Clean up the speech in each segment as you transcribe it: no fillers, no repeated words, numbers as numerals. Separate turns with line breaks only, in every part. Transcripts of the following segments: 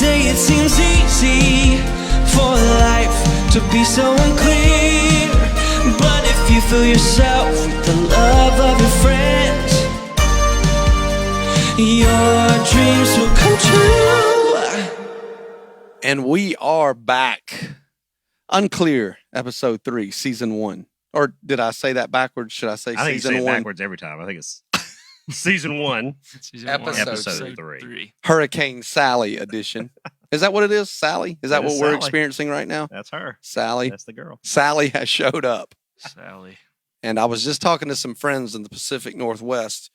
say it seems easy for life to be so unclear, but if you fill yourself with the love of your friends, your dreams will come true.
And we are back. Unclear, episode 3, season 1. Or did I say that backwards? Should I say
I think
season
you say
1?
it backwards every time. I think it's season 1, episode 3.
Hurricane Sally edition. Is that what it is? Sally? Is that what we're experiencing right now?
That's her.
Sally.
That's the girl.
Sally has showed up.
Sally.
And I was just talking to some friends in the Pacific Northwest,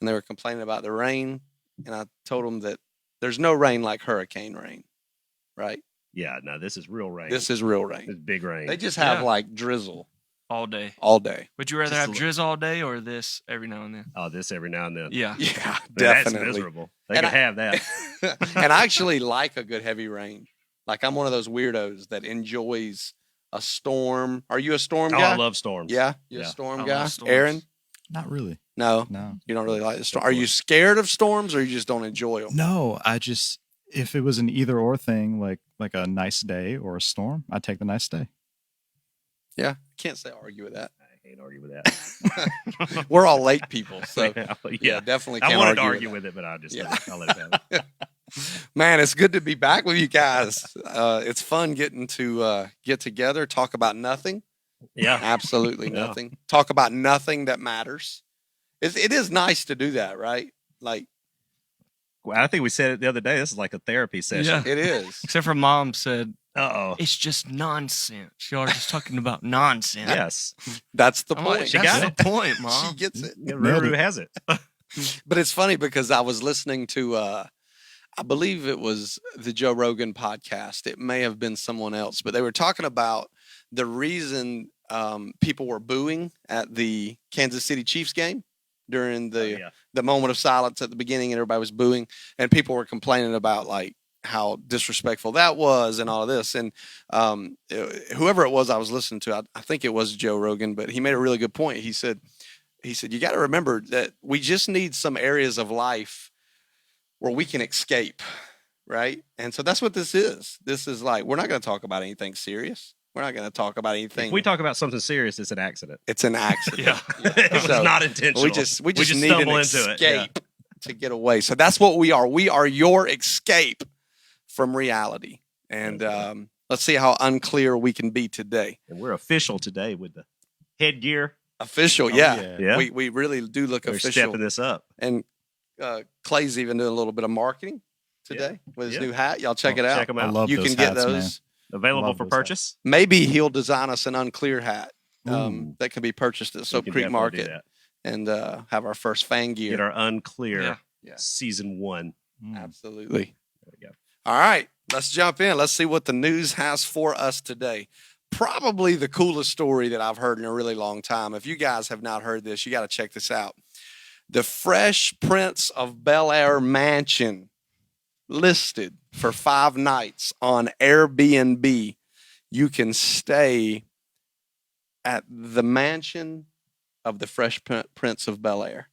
and they were complaining about the rain. And I told them that there's no rain like hurricane rain, right?
Yeah, no, this is real rain.
This is real rain.
It's big rain.
They just have like drizzle.
All day.
All day.
Would you rather have drizzle all day or this every now and then?
Oh, this every now and then.
Yeah.
Yeah,
That's
definitely.
miserable. They can have that.
And I actually like a good heavy rain. Like I'm one of those weirdos that enjoys a storm. Are you a storm guy?
I love storms.
Yeah? You a storm
I
guy?
love storms.
Aaron?
Not really.
No. You don't really like the storm. Are you scared of storms or you just don't enjoy them?
No, if it was an either or thing, like a nice day or a storm, I'd take the nice day.
Yeah. Can't say argue with that.
I can't argue with that.
We're all late people. So
yeah,
definitely
I
can't
wanted to
argue
argue with it, but I'll let it go.
Man, it's good to be back with you guys. It's fun getting to get together, talk about nothing.
Yeah.
Absolutely nothing. Talk about nothing that matters. It is nice to do that, right? Like,
Well, I think we said it the other day. This is like a therapy session.
Yeah.
it is.
Except for Mom said,
Uh-oh.
it's just nonsense. Y'all are just talking about nonsense.
Yes.
That's the
I'm
point.
like,
She
that's
got
the point, Mom.
She gets it.
Ruru has it.
But it's funny because I was listening to, I believe it was the Joe Rogan podcast. It may have been someone else, but they were talking about the reason people were booing at the Kansas City Chiefs game during the moment of silence at the beginning, and everybody was booing, and people were complaining about like how disrespectful that was and all of this. And whoever it was I was listening to, I think it was Joe Rogan, but he made a really good point. He said, you got to remember that we just need some areas of life where we can escape, right? And so that's what this is. This is like, we're not going to talk about anything serious. We're not going to talk about anything.
If we talk about something serious, it's an accident.
It's an accident.
Yeah. It was not intentional.
We just need
stumble
an
into
escape to get away. So that's what we are. We are your escape from reality. And let's see how unclear we can be today.
And we're official today with the headgear.
Official,
yeah.
We really do look
We're
official.
stepping this up.
And Clay's even doing a little bit of marketing today with his new hat. Y'all check it out.
Check them out.
I love
You
those
can get
hats,
those.
man.
Available
Love
for
those
purchase.
Maybe he'll design us an Unclear hat
Ooh.
that can be purchased at Soap
We can
Creek
definitely do
Market
that.
and have our first fan gear.
Get our Unclear
Yeah.
season 1.
Absolutely.
There we go.
All right, let's jump in. Let's see what the news has for us today. Probably the coolest story that I've heard in a really long time. If you guys have not heard this, you got to check this out. The Fresh Prince of Bel-Air mansion listed for 5 nights on Airbnb. You can stay at the mansion of the Fresh Prince of Bel-Air.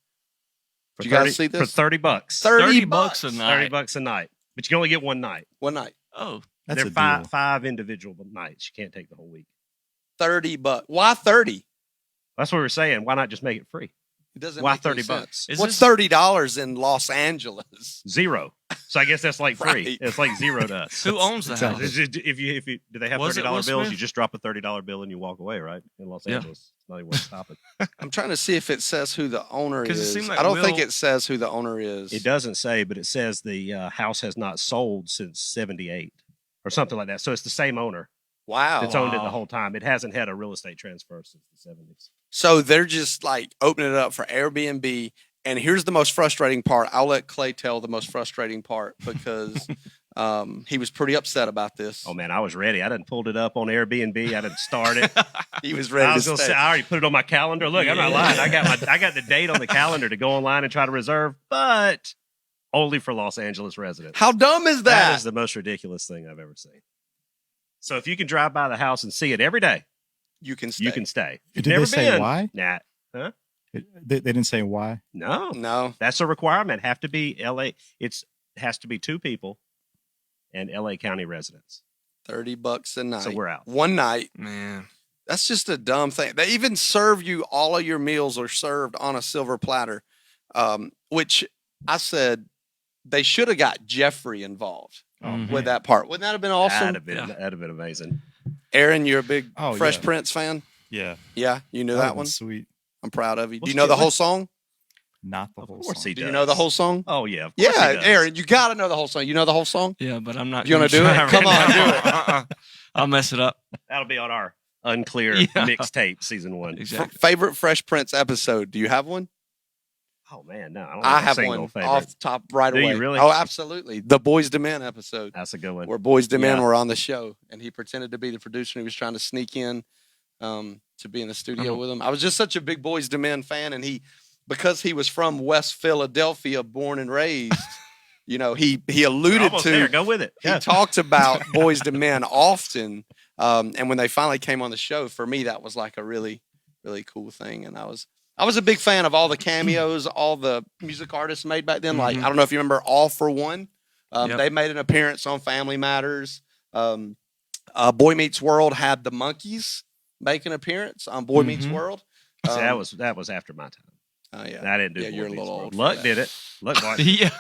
Did you guys see this?
For 30 bucks.
30
bucks a night.
30 bucks a night. But you can only get one night.
One night.
Oh,
That's
They're
a deal.
five individual nights. You can't take the whole week.
$30. Why 30?
That's what we were saying. Why not just make it free?
It doesn't
Why
make any
30
sense.
bucks?
Is
What's
this-
$30 in Los Angeles?
0. So I guess that's like free.
Right.
It's like 0 to us.
who owns the
Exactly.
house?
If you do they have
Was it
$30
Will
bills?
Smith?
You just drop a $30 bill and you walk away, right? In Los
Yeah.
Angeles, it's not even worth stopping.
I'm trying to see if it says who the owner
'Cause it
is.
seemed like
I don't think
Will-
it says who the owner is.
It doesn't say, but it says the house has not sold since '78 or something like that. So it's the same owner
Wow.
that's owned it the whole time. It hasn't had a real estate transfer since the '70s.
So they're just like opening it up for Airbnb. And here's the most frustrating part. I'll let Clay tell the most frustrating part because he was pretty upset about this.
Oh man, I was ready. I didn't pulled it up on Airbnb. I didn't start it.
He was
I
ready
was
to
gonna
stay.
say, I already put it on my calendar. Look, I'm not lying. I got the date on the calendar to go online and try to reserve, but only for Los Angeles residents.
How dumb is
That
that?
is the most ridiculous thing I've ever seen. So if you can drive by the house and see it every day,
You can stay.
you can stay. If you've
Did
never
they say
been,
why?
Nah. Huh?
They didn't say why.
No.
No.
That's a requirement. Have to be LA. Has to be 2 people and LA County residents.
$30 a night.
So we're out.
One night.
Man.
That's just a dumb thing. They even serve you, all of your meals are served on a silver platter, which I said they should have got Jeffrey involved with that part. Wouldn't that have been awesome?
That'd have been amazing.
Aaron, you're a big Fresh
yeah.
Prince fan?
Yeah.
Yeah, you knew that one?
Sweet.
I'm proud of you. Do
Let's
you know the
get-
whole
let's-
song?
Not the
Of
whole
course
song.
he
Do
does.
you know the whole song?
Oh, yeah. Of course
Yeah,
he does.
Aaron, you got to know the whole song. You know the whole song?
Yeah, but I'm not.
You wanna
gonna
do it?
try
Come
right
on,
now.
do it.
I'll mess it up.
That'll be on our Unclear
Yeah.
mixtape season 1.
Exactly.
Favorite Fresh Prince episode? Do you have one?
Oh, man, no. I don't
I
a
have
single
one
favorite.
off the top right
Do
away.
you really?
Oh, absolutely. The Boys to Men episode.
That's a good one.
Where Boys to Men
Yeah.
were on the show, and he pretended to be the producer. And he was trying to sneak in to be in the studio with him. I was just such a big Boys to Men fan, and because he was from West Philadelphia, born and raised, he
You're
alluded
almost
to.
there. Go with it.
He
Yeah.
talked about Boys to Men often, and when they finally came on the show, for me that was like a really, really cool thing. And I was a big fan of all the cameos, all the music artists made back then. Like I don't know if you remember All for One.
Yep.
They made an appearance on Family Matters. Boy Meets World had the Monkees make an appearance on Boy Meets World.
See, that was after my time.
Oh yeah,
I didn't do
Yeah,
Boy
you're a
Meets
little
World.
old for
Luck
that.
did it. Luck watched it.
Yeah.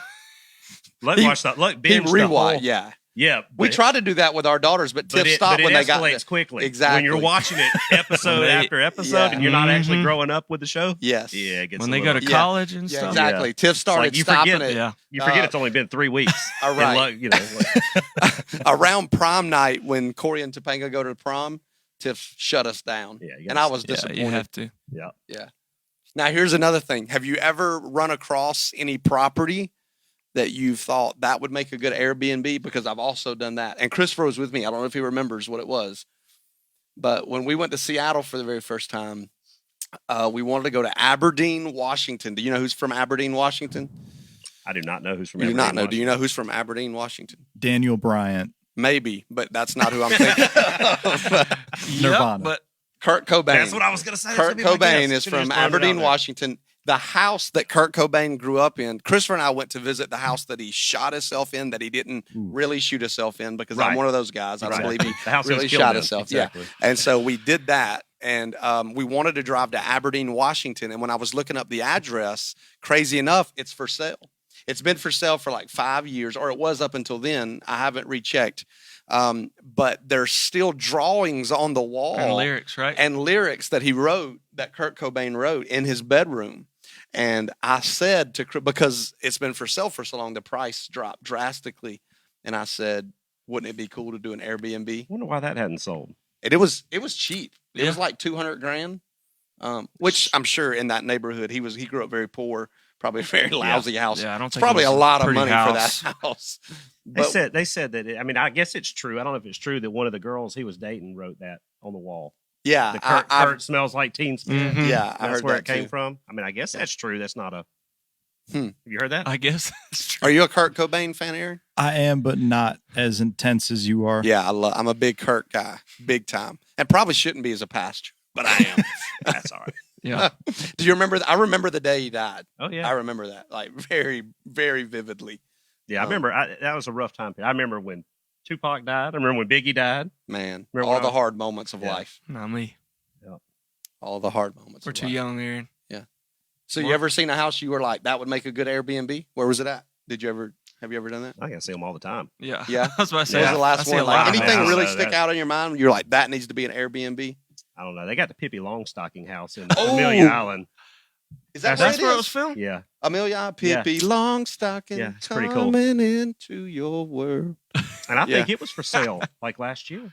Luck
He-
watched that. Luck
he
binged the whole.
rewatched. Yeah,
Yeah.
we
but-
tried to do that with our daughters, but Tiff
But it,
stopped
but it
when they got
escalates quickly.
Exactly.
When you're watching it episode
They-
after episode
Yeah.
and you're not actually
Mhm.
growing up with the show.
Yes.
Yeah, it gets
When
a
they go
little-
to
Yeah.
college and
Yeah,
stuff.
exactly.
Yeah.
Tiff started
like you
stopping
forget-
it.
Yeah.
You forget
Uh,
it's only been 3 weeks.
All
And
right.
Luck,
Around prom night when Corey and Topanga go to prom, Tiff shut us down.
Yeah, you
and
gotta-
I was
Yeah,
disappointed.
you have to.
yeah.
Now, here's another thing. Have you ever run across any property that you thought that would make a good Airbnb? Because I've also done that. And Christopher was with me. I don't know if he remembers what it was. But when we went to Seattle for the very first time, we wanted to go to Aberdeen, Washington. Do you know who's from Aberdeen, Washington?
I do not know who's from
You do not know.
Aberdeen,
Do you know who's from Aberdeen, Washington?
Daniel Bryant.
Maybe, but that's not who I'm thinking of.
Nirvana.
Yep, but
Kurt Cobain.
That's what I was going to say.
Kurt Cobain is
Should've
from
just thrown it out
Aberdeen,
there.
Washington. The house that Kurt Cobain grew up in, Christopher and I went to visit the house that he shot himself in, that he didn't really shoot himself in, because I'm
Right.
one of those guys. I don't
Exactly.
believe he
The house he was
really
killed
shot
in.
himself.
Exactly.
Yeah. And so we did that. And we wanted to drive to Aberdeen, Washington. And when I was looking up the address, crazy enough, it's for sale. It's been for sale for like 5 years, or it was up until then. I haven't rechecked. But there's still drawings on the wall
and lyrics, right?
and lyrics that he wrote, that Kurt Cobain wrote in his bedroom. And I said because it's been for sale for so long, the price dropped drastically. And I said, wouldn't it be cool to do an Airbnb?
I wonder why that hadn't sold.
And it was cheap. It was
Yeah.
like 200 grand, which I'm sure in that neighborhood, he grew up very poor, probably a very lousy house.
Yeah, I don't
It's
think
probably
it
a
was
lot of
pretty
money
house.
for that house.
They
But
said that. I mean, I guess it's true. I don't know if it's true that one of the girls he was dating wrote that on the wall.
yeah,
The
I,
Kurt smells like Teen Spirit.
Mhm.
yeah, I
That's
heard
where
that
it came
too.
from. I mean, I guess that's true. That's not a. Have you heard that?
I guess that's true.
Are you a Kurt Cobain fan, Aaron?
I am, but not as intense as you are.
Yeah, I'm a big Kurt guy, big time, and probably shouldn't be as a pastor, but I am.
That's all right.
Yeah.
Do you remember? I remember the day he died.
Oh yeah,
I remember that like very, very vividly.
yeah. I remember that was a rough time period. I remember when Tupac died. I remember when Biggie died.
Man,
Remember
all
when I
the
was-
hard moments of
Yeah.
life.
Not me.
All the hard moments.
We're
of
too
life.
young, Aaron.
So you ever seen a house you were like, that would make a good Airbnb? Where was it at? Have you ever done that?
I can see them all the time.
Yeah.
Yeah.
I was about to say.
What was the
I
last
see a
one?
lot
Like
of
anything
houses.
really
I know
stick
that.
out in your mind? You're like, that needs to be an Airbnb.
I don't know. They got the Pippi Longstocking house in
Oh!
Amelia Island.
Is that
That's
where
where
it
it was
is?
filmed.
Yeah,
Amelia Pippi Longstocking
Yeah, it's pretty cool.
coming into your world.
and I
Yeah.
think it was for sale like last year.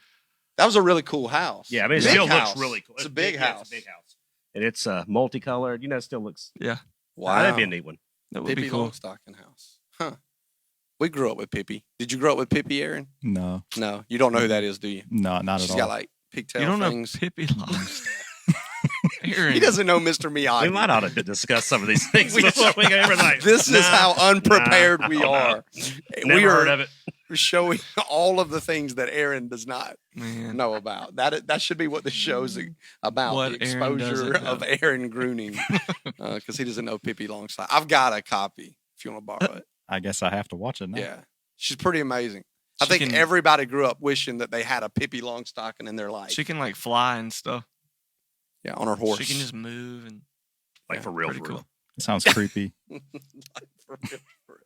That was a really cool house.
Yeah, I mean, it
Big
still
house.
looks really cool.
It's a big
yeah,
house.
it's a big house, and it's multicolored. You know, it still looks.
Yeah.
Wow.
That'd be a neat one.
That would
Pippi
be cool.
Longstocking house. Huh. We grew up with Pippi. Did you grow up with Pippi, Aaron?
No,
No. You don't know who that is, do you?
no, not
She's
at
got
all.
like pigtail
You don't
things.
know Pippi Longstocking. Aaron.
He doesn't know Mr. Miyagi.
We might ought to discuss some of these things
We
before we go like,
This is how unprepared we
I
are.
Never
We
heard
are
of it.
showing all of the things that Aaron does not
Man.
know about. That should be what the show's about.
What
the
Aaron
exposure
doesn't
of
know.
Aaron Grooning, because he doesn't know Pippi Longstocking. I've got a copy if you want to borrow it.
I guess I have to watch it now.
Yeah, she's pretty amazing. I
She
think
can-
everybody grew up wishing that they had a Pippi Longstocking in their life.
She can like fly and stuff.
Yeah, on her horse.
She can just move and
Like for real,
pretty
for
cool.
real.
Sounds creepy.
For real, for real.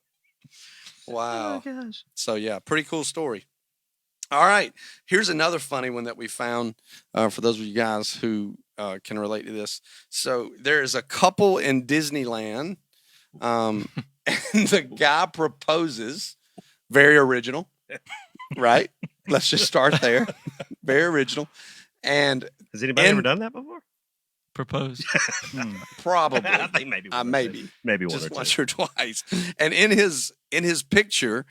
Wow.
Oh my gosh.
So yeah, pretty cool story. All right, here's another funny one that we found for those of you guys who can relate to this. So there is a couple in Disneyland, and the guy proposes. Very original, right? Let's just start there. Very original, and
Has anybody
And-
ever done that before?
propose.
probably
I think maybe one or two.
maybe
one or
just
two.
once or twice. And in his picture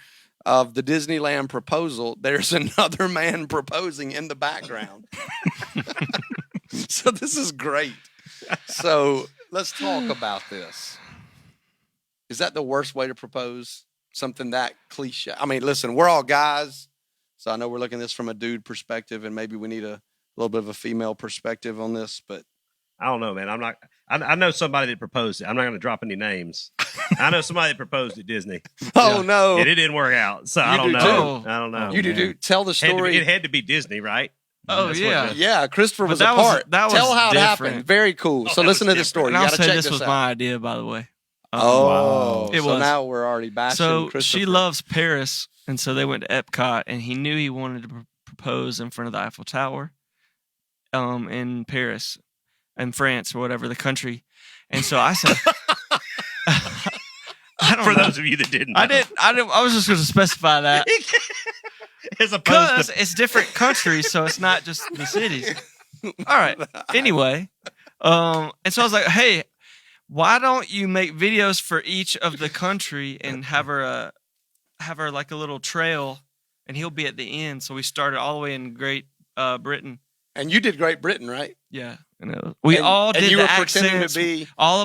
of the Disneyland proposal, there's another man proposing in the background. So this is great. So let's talk about this. Is that the worst way to propose? Something that cliche? I mean, listen, we're all guys, so I know we're looking at this from a dude perspective, and maybe we need a little bit of a female perspective on this, but
I don't know, man. I'm not. I know somebody that proposed it. I'm not going to drop any names. I know somebody that proposed at Disney.
oh no,
And it didn't work out. So I
You
don't
do
know.
too.
I don't know.
you do,
man.
dude. Tell the
Had to be-
story.
it had to be Disney, right?
Oh
That's what
yeah.
it
Yeah, Christopher was a
that was-
part.
that
Tell
was
how it
different.
happened. Very cool.
Oh,
So
that
listen
was
to this story.
And
You
I'll
got to
say
check
this
this
was
out.
my idea, by the way.
Oh,
Wow.
It
so
was.
now we're already bashing
So
Christopher.
she loves Paris, and so they went to Epcot, and he knew he wanted to propose in front of the Eiffel Tower, in Paris, in France or whatever the country. And so I said, I don't
For
know.
those of you that didn't, know.
I didn't. I was just going to specify that
As opposed
because
to
it's different countries, so it's not just the cities. All right. Anyway, and so I was like, hey, why don't you make videos for each of the country and have her like a little trail, and he'll be at the end. So we started all the way in Great Britain.
And you did Great Britain, right?
Yeah, we all did
and you
the
were pretending
accents.
to be.
All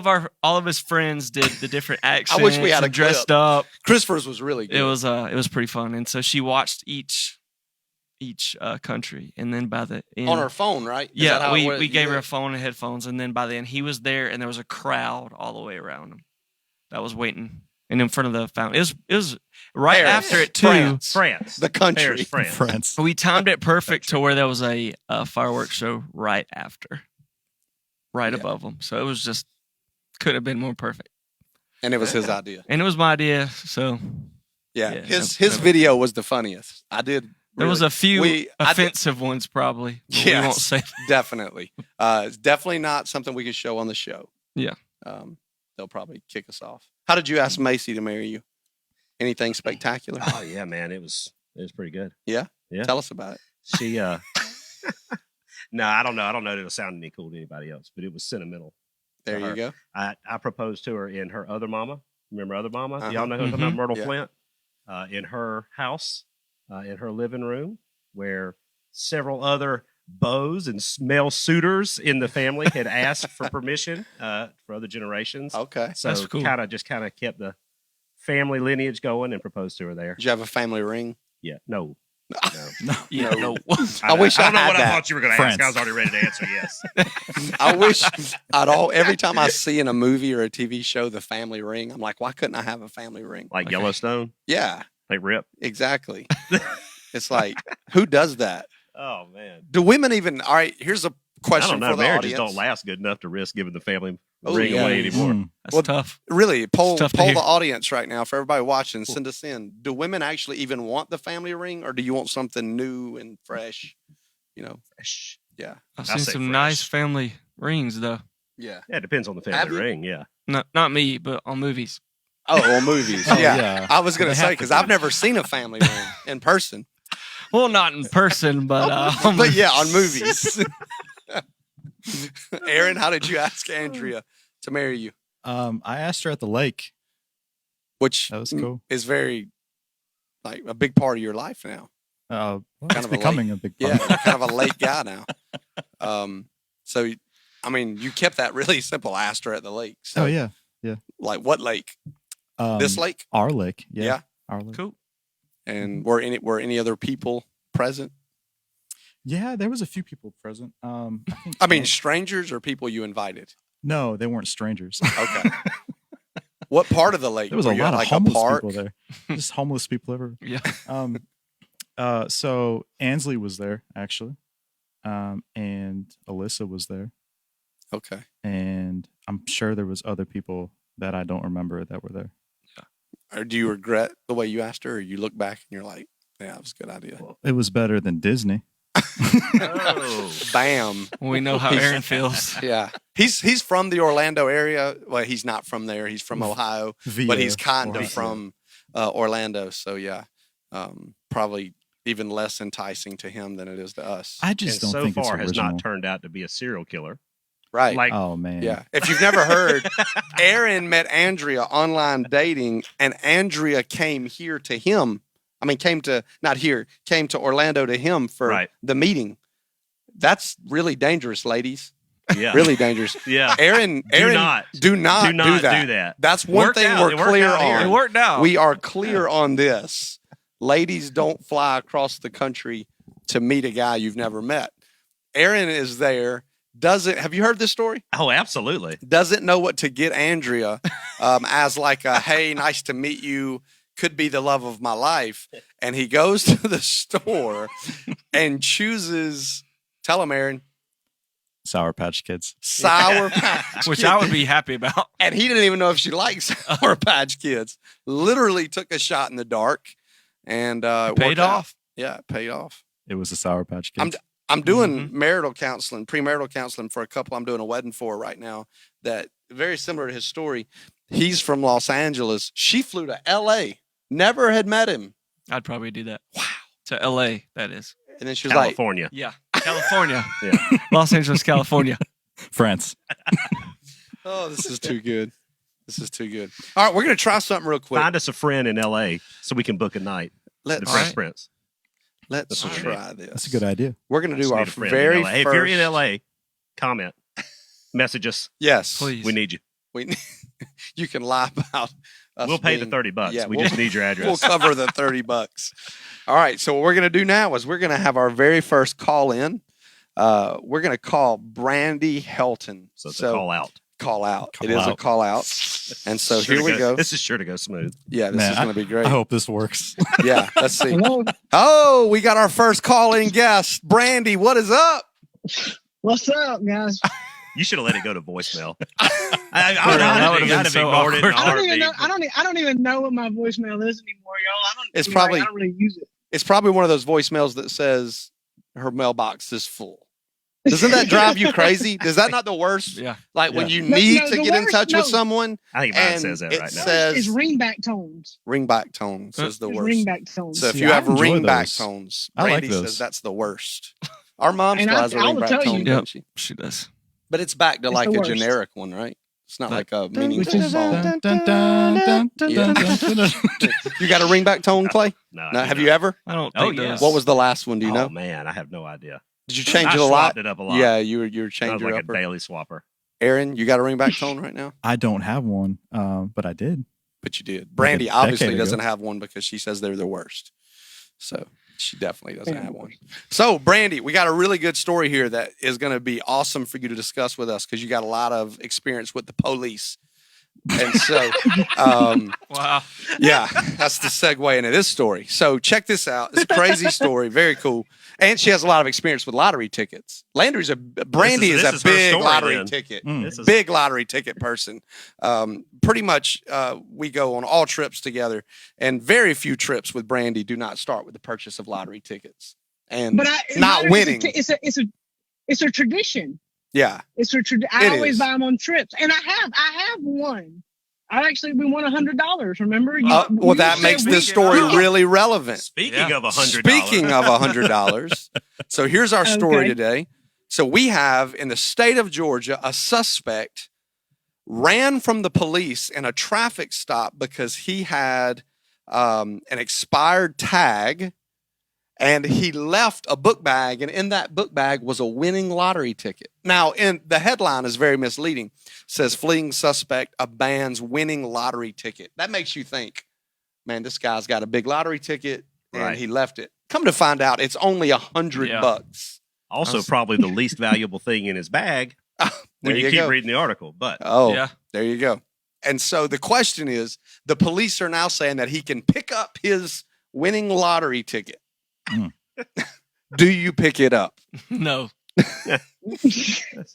of his friends did the different accents.
wish we had a
and dressed
clip.
up.
Christopher's was really good.
It was pretty fun, and so she watched each country, and then by the end,
on her phone, right? Is that
yeah,
how it was?
we
You
gave her
did?
a phone and headphones, and then by the end, he was there, and there was a crowd all the way around him that was waiting, and in front of the fountain. It was right
Paris,
after it too.
France,
the country.
Paris, France.
France.
We timed it perfect to where there was a fireworks show right after, right
Yeah.
above them. So it was just couldn't have been more perfect,
And it was his idea.
and it was my idea. So
Yeah,
Yeah,
his
no-
video was the funniest. I did.
there was
really-
a few
I did-
offensive ones, probably. But
Yes.
we won't say.
Definitely. It's definitely not something we could show on the show.
Yeah.
They'll probably kick us off. How did you ask Macy to marry you? Anything spectacular?
Oh yeah, man, it was pretty good.
Yeah?
Yeah.
Tell us about it.
She no, I don't know. I don't know that it'll sound any cool to anybody else, but it was sentimental.
There
her.
you go.
I proposed to her in her other mama. Remember other mama?
Uh-huh.
Y'all know who I'm talking about? Myrtle
Yeah.
Flint. In her house, in her living room, where several other beaux and male suitors in the family had asked for permission for other generations.
Okay.
So
That's cool.
kind of kept the family lineage going and proposed to her there.
Did you have a family ring?
Yeah. No.
Yeah, no.
I wish I
don't know
had
what
that.
I thought you were going to ask.
France.
I was already ready to answer yes.
I wish every time I see in a movie or a TV show the family ring, I'm like, why couldn't I have a family ring?
Like
Okay.
Yellowstone,
Yeah,
like Rip.
exactly. It's like, who does that?
Oh man.
Do women even? All right, here's a
I
question
don't know.
for the
Marriages
audience.
don't last good enough to risk giving the family
Oh,
ring
yeah.
away anymore.
Mm.
That's
Well,
tough.
Really, poll
tough to
the
hear.
audience right now for everybody watching. Send us in. Do women actually even want the family ring, or do you want something new and fresh? You know,
Fresh.
yeah,
I've
I'll
seen
say
some
fresh.
nice family rings though.
yeah.
Yeah, it depends on the
Have
family
you?
ring. Yeah.
Not me, but on movies.
Oh, well, movies.
Oh,
yeah.
yeah.
I was gonna
They
say
have to
because
be.
I've never seen a family ring in person,
Well, not in person, but
but yeah, on movies. Aaron, how did you ask Andrea to marry you?
I asked her at the lake.
Which
That was cool.
is very like a big part of your life now.
Well,
Kind
it's
of a
becoming a big
Yeah,
part.
you're kind of a late guy now. So I mean, you kept that really simple. I asked her at the lake. So,
Oh yeah,
like what lake?
um,
This lake?
Our lake. Yeah,
Yeah.
our lake.
cool.
And were any other people present?
Yeah, there was a few people present. think
I mean,
Aunt-
strangers or people you invited?
no, they weren't strangers.
Okay. What part of the lake?
There was
Were
a
you at,
lot of
like
homeless
a park?
people there. Just homeless people everywhere.
Yeah.
So Ansley was there actually, and Alyssa was there,
Okay.
and I'm sure there was other people that I don't remember that were there.
Or do you regret the way you asked her, or you look back and you're like, yeah, that was a good idea?
Well, it was better than Disney.
Oh.
Bam.
We know how Aaron feels.
Yeah. He's from the Orlando area. Well, he's not from there. He's from Ohio, but he's kind of from Orlando. So, yeah, probably even less enticing to him than it is to us.
I just
And
don't
so
think
far
it's
has
original.
not turned out to be a serial killer.
Right.
Like,
Oh man.
Yeah. If you've never heard, Aaron met Andrea online dating, and Andrea came here to him. I mean, came to Orlando to him for
Right.
the meeting. That's really dangerous, ladies.
yeah,
Really dangerous.
yeah.
Aaron,
Do not
do not do that. That's one
Worked
thing
out.
we're
It worked
clear
out here.
on.
It worked out.
We are clear on this. Ladies don't fly across the country to meet a guy you've never met. Aaron is there. Have you heard this story?
Oh, absolutely.
Doesn't know what to get Andrea as like a, hey, nice to meet you. Could be the love of my life. And he goes to the store and chooses, tell him, Aaron,
Sour Patch Kids.
Sour Patch
Which
Kids.
I would be happy about.
And he didn't even know if she liked Sour Patch Kids. Literally took a shot in the dark and it
Paid
worked out.
off.
Yeah, it paid off.
It was a Sour Patch Kids.
I'm doing marital counseling, premarital counseling for a couple I'm doing a wedding for right now that very similar to his story. He's from Los Angeles. She flew to L.A. Never had met him.
I'd probably do that. Wow. To LA, that is.
And then she was
California.
Yeah. California.
Yeah.
Los Angeles, California.
France.
like, oh, this is too good. This is too good. All right, we're going to try something real quick.
Find us a friend in L.A. so we can book a night. The
Let's,
Fresh Prince.
let's
That's what I
try this.
That's a good idea.
We're going to
Just
do
need
our
a friend
very
in LA.
first.
If you're in L.A., comment, message us.
Yes.
Please.
We need you.
You can lie about us.
We'll pay the
being-
$30.
Yeah,
we
we'll-
just need your
We'll
address.
cover the $30. All right. So what we're going to do now is we're going to have our very first call in. We're going to call Brandy Helton.
So it's a call out.
Call out.
Call
It is a
out.
call out. And so
Sure
here
to
we go.
This is sure to go smooth.
Yeah, this
Man,
is going to be great.
I hope this works.
Yeah, let's see.
Hello.
Oh, we got our first call-in guest. Brandy, what is up?
What's up, guys?
You should have let it go to voicemail.
That would've been so awkward.
I don't even know what my voicemail is anymore, y'all.
It's probably-
I don't really use it.
It's probably one of those voicemails that says her mailbox is full. Doesn't that drive you crazy? Is that not the worst?
Yeah.
Like when
Yeah.
you
No,
need
no,
to
the
get in
worst-
touch with
no.
someone,
I think mine
and
says that
it
right now.
says
It's ringback tones.
ringback tones is the
It's
worst.
ringback tones.
So if
See,
you
I
have
enjoy
ringback
those.
tones,
I like
Brandy
those.
says that's the worst. Our mom
And
still
I-
has a
I will
ringback
tell
tone,
you-
doesn't she?
She does.
But it's back to
It's
like
the
a
worst.
generic one, right? It's not like a
Which is-
meaningful song.
Dun, dun, dun, dun,
Yeah.
dun, dun, dun.
You got a ringback tone, Clay?
No,
No,
I
have
do
you
not.
ever?
I don't
Oh,
think
yes.
those-
What was the last one? Do you
Oh
know?
man, I have no idea.
Did you change
I
it a lot?
swapped it up a lot.
Yeah, you were
I
changing
was
your
like a
upper.
daily swapper.
Aaron, you got a ringback tone right now?
I don't have one, but I did.
But you did. Brandy
decade
obviously
ago.
doesn't have one because she says they're the worst. So she definitely doesn't have one. So, Brandy, we got a really good story here that is going to be awesome for you to discuss with us because you got a lot of experience with the police. And so,
Wow.
yeah, that's the segue into this story. So, check this out. It's a crazy story. Very cool. And she has a lot of experience with lottery tickets. Brandy
This
is
is
a
her
big
story,
lottery
then.
ticket.
Mm.
This is
Big lottery ticket person. Pretty much, we go on all trips together, and very few trips with Brandy do not start with the purchase of lottery tickets and
But
not winning.
It's a tradition.
Yeah,
It's a I
It
always
is.
buy them on trips, and I have won. We won $100. Remember?
well,
You
that
said
makes
we-
this story
Yeah.
really relevant.
Speaking
Yeah.
of $100.
Speaking of $100, so here's our story
Okay.
today. So we have in the state of Georgia a suspect ran from the police in a traffic stop because he had an expired tag, and he left a book bag, and in that book bag was a winning lottery ticket. Now, in the headline is very misleading. It says fleeing suspect abandons winning lottery ticket. That makes you think, man, this guy's got a big lottery ticket and
Right.
he left it. Come to find out, it's only $100
Yeah.
bucks.
Also, probably the least valuable thing in his bag
There
when you
you
keep
go.
reading the article. But
Oh,
Yeah.
there you go. And so the question is, the police are now saying that he can pick up his winning lottery ticket Do you pick it up?
No.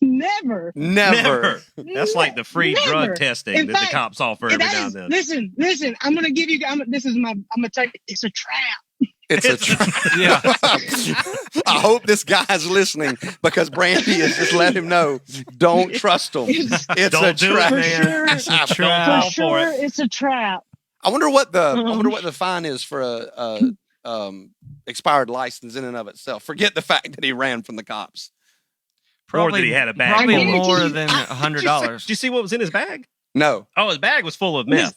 Never.
Never.
That's like the free
Never.
drug testing
In
that
fact,
the cops offer every now and then.
Listen. I'm gonna give you. I'm gonna tell you. It's a trap.
It's a trap.
Yeah.
I hope this guy's listening because Brandy has just let him know. Don't trust him. It's
Don't
a
do
trap.
it, man.
Sure.
It's a
trap.
For
trap. For
sure,
it.
it's a trap.
I wonder what the fine is for a expired license in and of itself. Forget the fact that he ran from the cops.
Or that he had a bag
Probably
full of-
more than $100.
Did you see what was in his bag?
No.
Oh, his bag was full of meth.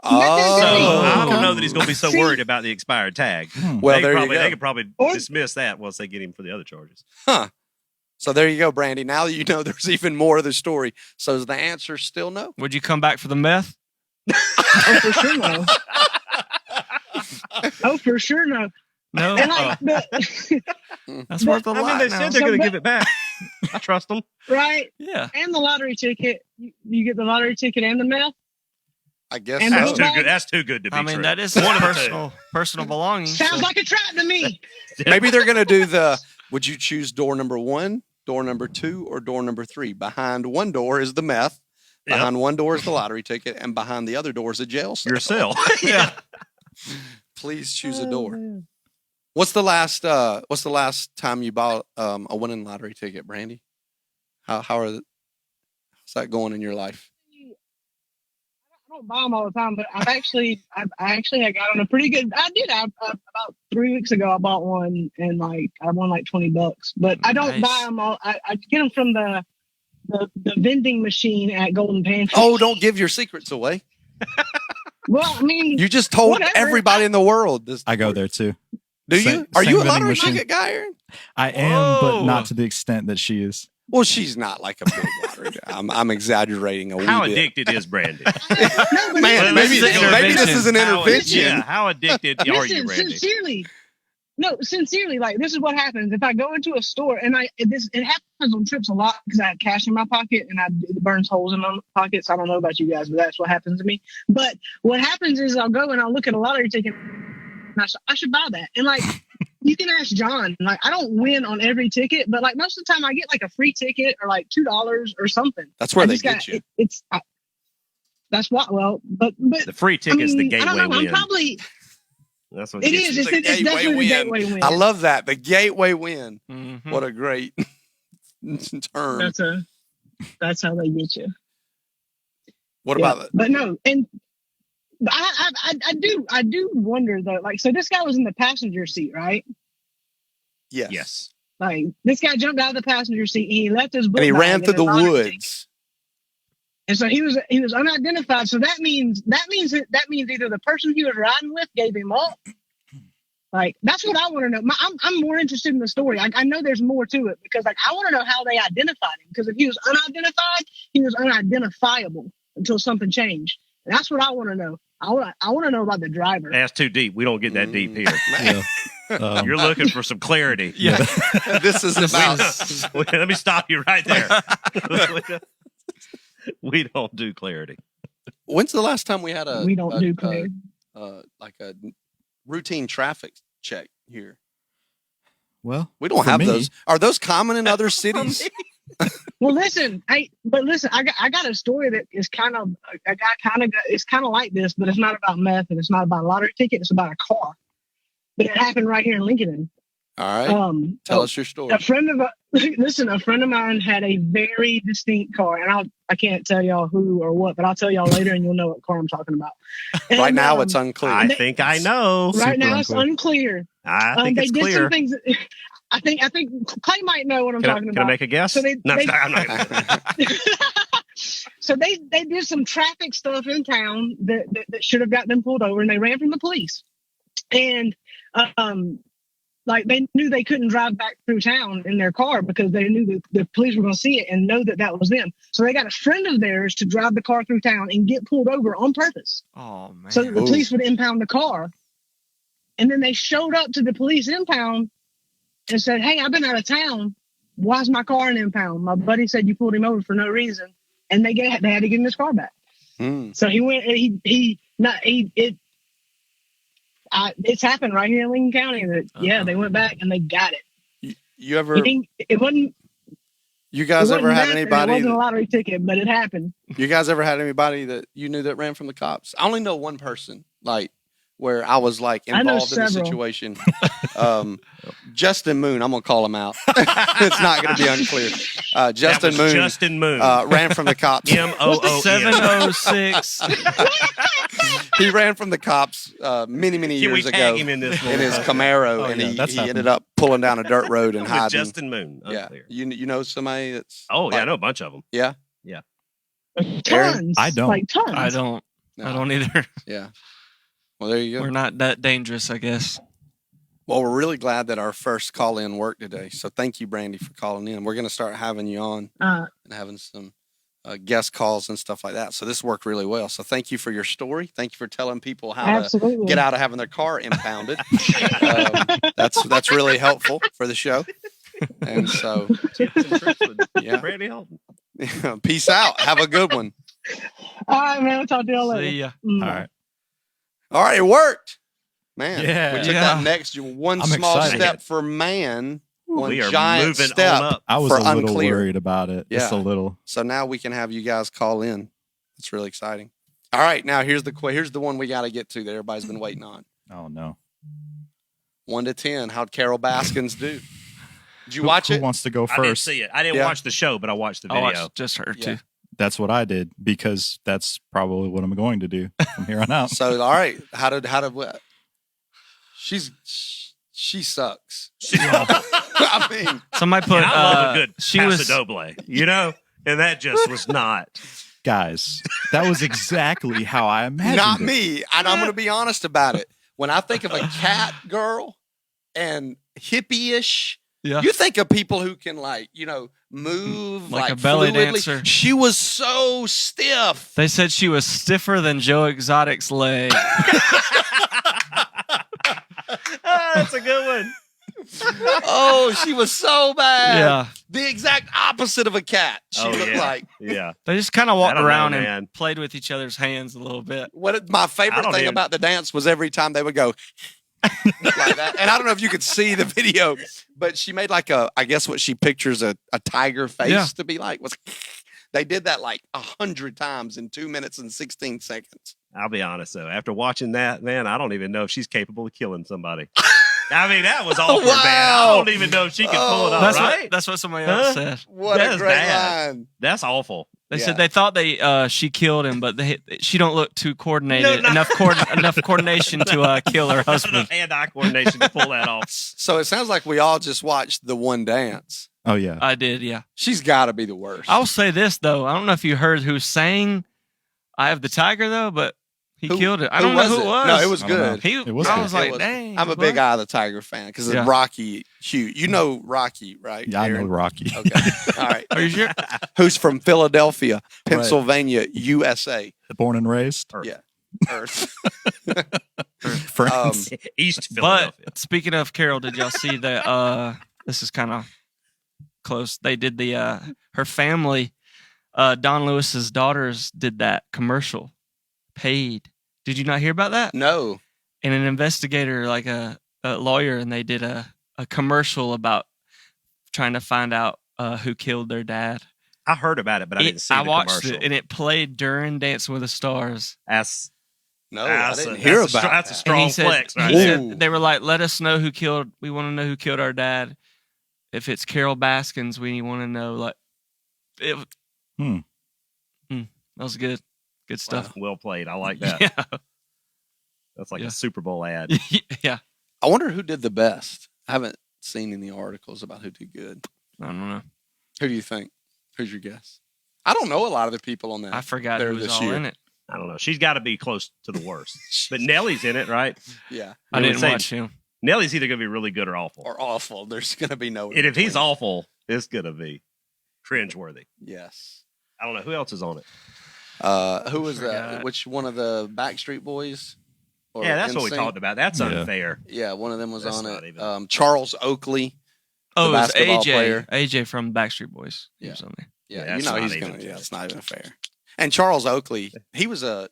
So
Oh.
I don't know that he's going to be so worried about the expired tag.
Well,
they
there
probably,
you go.
They could probably
Or-
dismiss that once they get him for the other charges.
Huh. So there you go, Brandy. Now that you know there's even more of the story. So is the answer still no?
Would you come back for the meth?
Oh, for sure no. Oh, for sure no.
No.
And
Oh,
like,
that's worth a
I mean,
lot
they
now.
said they're
So,
going to
but-
give it back. I trust them.
right,
Yeah.
and the lottery ticket. You get the lottery ticket and the meth.
I guess
And
so.
That's
the
too
bag?
good. That's too good to be
I mean,
true.
that is
One of the two.
personal belongings.
Sounds
so-
like a trap to me.
Maybe they're going to do would you choose door number 1, door number 2, or door number 3? Behind one door is the meth.
Yep.
Behind one door is the lottery ticket. And behind the other door is a jail cell.
Your cell.
Yeah.
Please choose a door. What's the last time you bought a winning lottery ticket, Brandy? How's that going in your life?
I don't buy them all the time, but I actually had got on a pretty good. I did. About 3 weeks ago, I bought one and I won like $20. But I don't
Nice.
buy them all. I get them from the vending machine at Golden Pantry.
Oh, don't give your secrets away.
Well, I mean,
You just told
Whatever.
everybody in the world this.
I go there too.
Do you?
Same-
Are
same
you a
vending
lottery
machine.
ticket guy, Aaron?
I am, but
Whoa.
not to the extent that she is.
Well, she's not like a big lottery guy. I'm exaggerating a wee
How
bit.
addicted is Brandy?
no, but
Man,
This
maybe
is an
this is an
How-
intervention.
Yeah, how addicted are you,
listen,
Brandy?
sincerely, like this is what happens if I go into a store and it happens on trips a lot because I have cash in my pocket and it burns holes in my pockets. I don't know about you guys, but that's what happens to me. But what happens is I'll go and I'll look at a lottery ticket and I should buy that. And like you can ask John, like I don't win on every ticket, but like most of the time I get like a free ticket or like $2 or something.
That's where
I
they
just
get you.
That's what. Well, but
The free ticket's the
I don't
gateway
know. I'm
win.
probably.
That's what
It
gets
is.
you.
It's
a
definitely
gateway
the
win.
gateway win.
I love that. The gateway win.
Mhm.
What a great term.
That's how they get you.
What
Yeah.
about that?
But no, and I do wonder though. Like, so this guy was in the passenger seat, right?
Yes.
Yes.
Like, this guy jumped out of the passenger seat and he left his book
And he
bag
ran
and
through
his
the
lottery ticket.
woods.
And so he was unidentified. So that means either the person he was riding with gave him up. Like, that's what I want to know. I'm more interested in the story. I know there's more to it because like I want to know how they identified him. Because if he was unidentified, he was unidentifiable until something changed. And that's what I want to know. I want to know about the driver.
That's too deep. We don't get that deep here.
Man,
You're looking for some clarity.
Yeah.
this is about.
Let me stop you right there. We don't do clarity.
When's the last time we had a
We don't do clear.
like a routine traffic check here?
Well,
We don't
for
have
me-
those. Are those common in other cities?
Well, listen, I got a story that is kind of it's kind of like this, but it's not about meth and it's not about a lottery ticket. It's about a car, but it happened right here in Lincoln.
All right. Tell us your story.
A friend of mine had a very distinct car, and I can't tell y'all who or what, but I'll tell y'all later, and you'll know what car I'm talking about. And,
Right now, it's unclear.
I think I know.
right
super
now it's
unclear.
unclear.
I think
they
it's
did
clear.
some things. I think Clay might know what I'm talking
Can I
about.
make a guess?
So they-
no,
they-
I'm not gonna.
So they did some traffic stuff in town that should have got them pulled over, and they ran from the police. And like they knew they couldn't drive back through town in their car because they knew that the police were going to see it and know that was them. So they got a friend of theirs to drive the car through town and get pulled over on purpose.
Oh man.
So that the
Ooh.
police would impound the car. And then they showed up to the police impound and said, "Hey, I've been out of town. Why's my car in impound? My buddy said you pulled him over for no reason." And they had to give him his car back.
Hmm.
So he went and It's happened right here in Lincoln County. That they went back and they got it.
You ever?
It wasn't.
You
It
guys
wasn't
ever had
that, and
anybody?
It wasn't a lottery ticket, but it happened.
You guys ever had anybody that you knew that ran from the cops? I only know one person, like where I was like
I know
involved in the
several.
situation. Justin Moon, I'm gonna call him out. It's not gonna be unclear. Justin Moon.
Justin Moon.
Ran from the cops.
MOON.
706.
He ran from the cops many
Can we
years
tag
ago
him in this
in his Camaro, and
yeah,
he
that's
ended
happened.
up pulling down a dirt road and
With
hiding.
Justin Moon.
Yeah,
Unclear.
you know somebody that's
I know a bunch of them.
yeah.
Tons.
I don't.
Like tons.
I don't.
No.
I don't either.
Yeah. Well, there you go.
We're not that dangerous, I guess.
Well, we're really glad that our first call in worked today. So thank you, Brandy, for calling in. We're going to start having you on and having some guest calls and stuff like that. So this worked really well. So thank you for your story. Thank you for telling people how
Absolutely.
to get out of having their car impounded. That's really helpful for the show. And so,
Tips and tricks with
Yeah.
Brandy Holton.
peace out. Have a good one.
All right, man. I'll talk to y'all later.
See ya.
Mm.
All right.
All right, it worked. Man,
Yeah.
we took
Yeah.
that next one
I'm
small
excited.
step for man, one
We are
giant
moving
step.
on up.
I was
For
a little
Unclear.
worried about it. Just a
Yeah.
little.
So now we can have you guys call in. It's really exciting. All right, now here's the one we got to get to that everybody's been waiting on.
Oh no.
1 to 10, how'd Carol Baskins do? Did you watch
Who
it?
wants to go
I didn't
first?
see it. I didn't
Yeah.
watch the show, but I watched the
I
video.
watched just her
Yeah.
too.
That's what I did because that's probably what I'm going to do from here on out.
So all right, how did what? She sucks. I mean,
Somebody put.
And I love a good
she
Paso
was.
Doble, and that just was not.
Guys, that was exactly how I imagined
not
it.
me. And I'm going to be honest about it. When I think of a cat girl and hippie-ish,
Yeah.
you think of people who can move
Like a belly
fluidly.
dancer.
She was so stiff.
They said she was stiffer than Joe Exotic's leg.
That's a good one.
Oh, she was so bad.
Yeah.
The exact opposite of a cat. She
Oh,
looked
yeah.
like.
Yeah.
They just kind of
I
walked
don't know,
around
man.
and played with each other's hands a little bit.
My
I
favorite
don't
thing
even-
about the dance was every time they would go like that. And I don't know if you could see the video, but she made I guess what she pictures a tiger face
Yeah.
to be like. They did that like 100 times in 2 minutes and 16 seconds.
I'll be honest though. After watching that, man, I don't even know if she's capable of killing somebody. I mean, that was awkward, man. I
Wow.
don't even know if she can pull it
Oh.
off.
That's
Right?
what somebody
Huh?
else said.
What
That's
a great
bad.
line.
That's awful.
They
Yeah.
said they thought she killed him, but she don't look too coordinated.
No, no.
Enough coordination to kill her
Not
husband.
enough hand-eye coordination to pull that off.
So it sounds like we all just watched the one dance.
Oh yeah.
I did, yeah.
She's got to be the worst.
I'll say this though. I don't know if you heard who sang "I Have the Tiger" though, but he
Who-
killed it. I don't know who it was.
No, it was
I don't know.
good.
He,
It was
I
good.
was
It
like,
was-
dang.
I'm a big Eye of the Tiger fan because
Yeah.
of Rocky Hugh. You know Rocky, right?
Yeah, I know
Aaron?
Rocky.
Okay. All right.
Are you sure?
Who's from Philadelphia, Pennsylvania, USA.
Born and raised.
Yeah. Earth.
Friends.
East Philadelphia.
But speaking of Carol, did y'all see that? This is kind of close. They did her family. Don Lewis's daughters did that commercial, paid. Did you not hear about that?
No.
And an investigator, like a lawyer, and they did a commercial about trying to find out who killed their dad.
I heard about it, but I didn't see
I
the
watched
commercial.
it, and it played during Dancing with the Stars.
No,
That's
I
a-
didn't hear
that's a
about
that's a
that.
strong
And he said,
flex right
he
there.
Ooh.
said they were like, "Let us know who killed. We want to know who killed our dad. If it's Carol Baskins, we want to know." Like, it. That was good. Good stuff.
Well played. I like that.
Yeah,
That's like
Yeah.
a Super Bowl ad.
yeah.
I wonder who did the best. I haven't seen any articles about who did good.
I don't know.
Who do you think? Who's your guess? I don't know a lot of the people on that.
I forgot
there
who was
this
all
year.
in it.
I don't know. She's got to be close to the worst. But Nellie's in it, right?
Yeah.
I
I would
didn't
say-
watch him.
Nellie's either going to be really good or awful.
Or awful. There's going to be no.
And if he's
in-between.
awful, it's going to be cringeworthy.
Yes.
I don't know. Who else is on it?
Who was that?
Forgot.
Which one of the Backstreet Boys? Or
Yeah, that's what we
NSYNC?
talked about. That's
Yeah.
unfair.
Yeah, one of them was
That's
on
not
it.
even-
Charles Oakley.
Oh, it was
basketball
AJ.
player.
AJ from Backstreet Boys. He
Yeah.
was on there.
Yeah,
Yeah,
you
that's
know
not
he's
even
gonna.
fair.
Yeah, it's not even fair. And Charles Oakley, he was a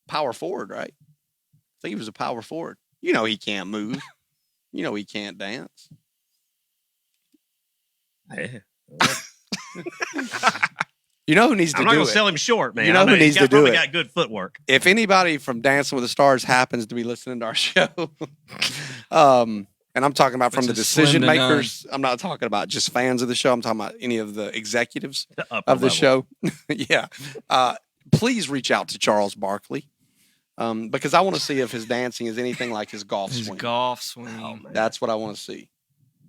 power forward, right? I think he was a power forward. You know he can't move. You know he can't dance.
Yeah.
You know who needs to
I'm not
do
going
it?
to sell him short, man.
You know who needs to do
probably
it?
got good footwork.
If anybody from Dancing with the Stars happens to be listening to our show, and I'm talking about from
Which
the
is slim
decision
to
makers, I'm not talking about just fans of the show. I'm talking about any of the executives
The upper
of the
level.
show. Yeah. Please reach out to Charles Barkley because I want to see if his dancing is anything like his golf
His
swing.
golf swing.
Oh, man.
That's what I want to see.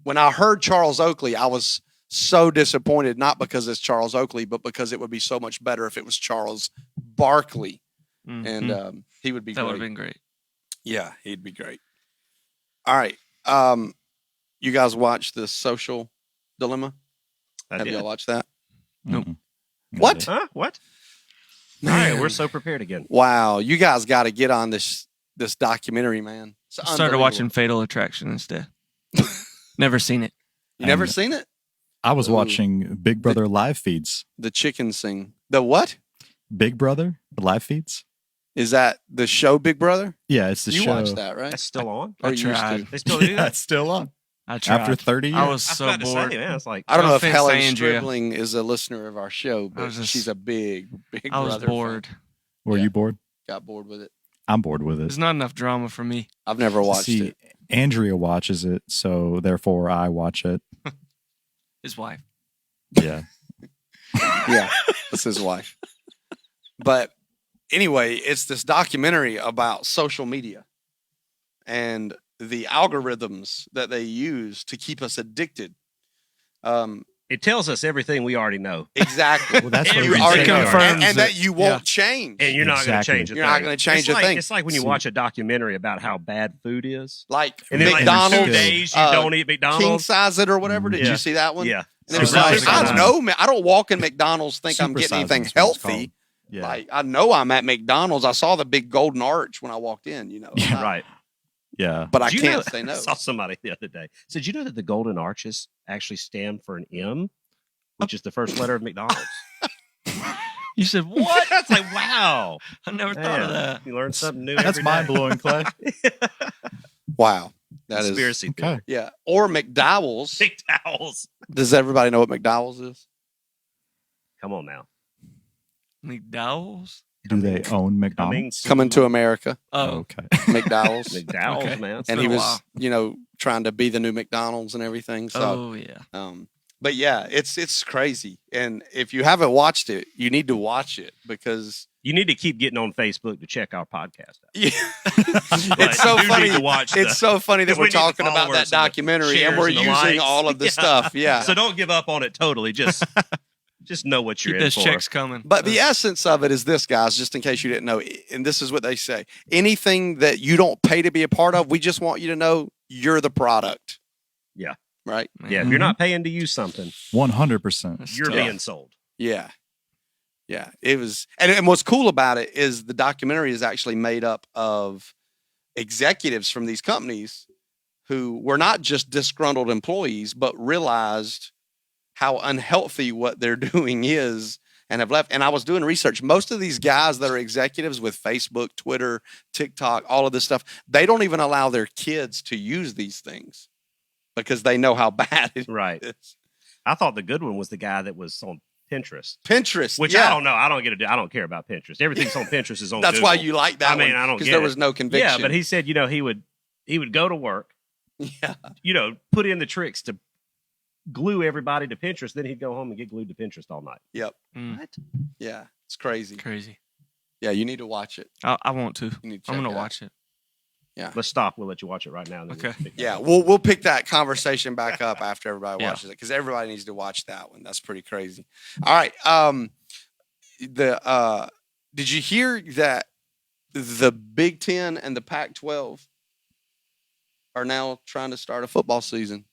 When I heard Charles Oakley, I was so disappointed, not because it's Charles Oakley, but because it would be so much better if it was Charles Barkley.
Mhm.
And he would be
that would
great.
have been great.
Yeah, he'd be great. All right. You guys watch The Social Dilemma?
I
Have
did.
y'all watched that?
Nope.
Mhm.
What?
Huh? What? All
Man.
right, we're so prepared again.
Wow, you guys got to get on this documentary, man. It's
Started
unbelievable.
watching Fatal Attraction instead. Never seen it.
You never
And-
seen it?
I was
Ooh.
watching Big Brother live feeds.
The chicken sing. The what?
Big Brother live feeds.
Is that the show Big Brother?
Yeah, it's the
You
show.
watched that, right?
That's still on.
Or
I
you used
tried.
to?
They still do
Yeah,
that.
it's still on.
I tried.
After 30 years.
I was
I was
so
about to
bored.
say, man, it's like
I don't
No
know if
offense to
Helen
Andrea.
Stribling is a listener of our show,
I
but
was just-
she's a big
I was
Brother fan.
bored.
Were
Yeah.
you bored?
Got bored with it.
I'm bored with it.
There's not enough drama for me.
I've never watched
See,
it.
Andrea watches it, so therefore I watch it.
His wife.
Yeah.
Yeah, that's his wife. But anyway, it's this documentary about social media and the algorithms that they use to keep us addicted.
it tells us everything we already know,
Exactly.
Well, that's what
You
we
already
say.
know.
confirms
and that
it.
you won't change.
and you're not going to
Exactly.
change a
You're
thing.
not gonna change
it's
a
like,
thing.
It's like when you
See-
watch a documentary about how bad food is,
Like
and then like
McDonald's,
2 days you don't eat
king
McDonald's.
size it or whatever. Did
Yeah.
you see that one?
Yeah.
And it was
Super
like,
size
I
it.
know, man. I don't walk in McDonald's think I'm
Super
getting
size
anything
is what it's
healthy.
called. Yeah.
Like I know I'm at McDonald's. I saw the big golden arch when I walked in. You know,
Yeah.
Right.
Yeah.
But I
Did you
can't
know-
say no.
I saw somebody the other day. Said, you know that the golden arches actually stand for an M, which is the first letter of McDonald's?
You said what?
That's like, wow.
I never thought of
Man,
that.
You learn something new.
That's
every
mind
day.
blowing, Clay.
Wow, that is
Conspiracy theory.
Okay.
yeah. Or McDowell's.
Big towels.
Does everybody know what McDowell's is?
Come on now.
McDowell's?
Do they own McDonald's?
Coming to America,
Oh,
Okay.
McDowell's,
McDowell's,
Okay.
man.
and
been
he
a
was,
while.
you know, trying to be the new McDonald's and everything. So,
oh yeah.
but yeah, it's crazy. And if you haven't watched it, you need to watch it because
You need to keep getting on Facebook to check our podcast out.
yeah,
But
it's so
you do
funny.
need to watch
It's so funny that
'cause we
we're
need the
talking about
followers
that
and the
documentary and
shares
we're
and the
using
likes.
all of the
Yeah.
stuff. Yeah.
So don't give up on it totally. Just know what you're
Keep
in
those
for.
checks coming.
But the essence of it is this, guys, just in case you didn't know, and this is what they say anything that you don't pay to be a part of, we just want you to know you're the product.
Yeah.
Right?
Yeah, if you're not paying to use something,
100%.
That's
you're
tough.
being sold.
Yeah. Yeah. It was, and what's cool about it is the documentary is actually made up of executives from these companies who were not just disgruntled employees, but realized how unhealthy what they're doing is and have left. And I was doing research. Most of these guys that are executives with Facebook, Twitter, TikTok, all of this stuff, they don't even allow their kids to use these things because they know how bad it
Right.
is.
I thought the good one was the guy that was on Pinterest,
Pinterest,
which
yeah.
I don't know. I don't care about Pinterest. Everything's on Pinterest is on.
That's why
Google.
you like that
I mean,
one,
I don't
because
get
there
it.
was no conviction.
Yeah, but he said, he would go to work,
yeah.
put in the tricks to glue everybody to Pinterest. Then he'd go home and get glued to Pinterest all night.
Yep.
Mm,
What?
Yeah. It's crazy.
crazy.
Yeah, you need to watch it.
I want to.
You need to
I'm
check
gonna
it out.
watch it.
Let's stop. We'll let you watch it right now. And then
Okay.
we'll pick that
Yeah,
up.
we'll pick that conversation back up after everybody
Yeah.
watches it because everybody needs to watch that one. That's pretty crazy. All right. Did you hear that the Big Ten and the Pac-12 are now trying to start a football season?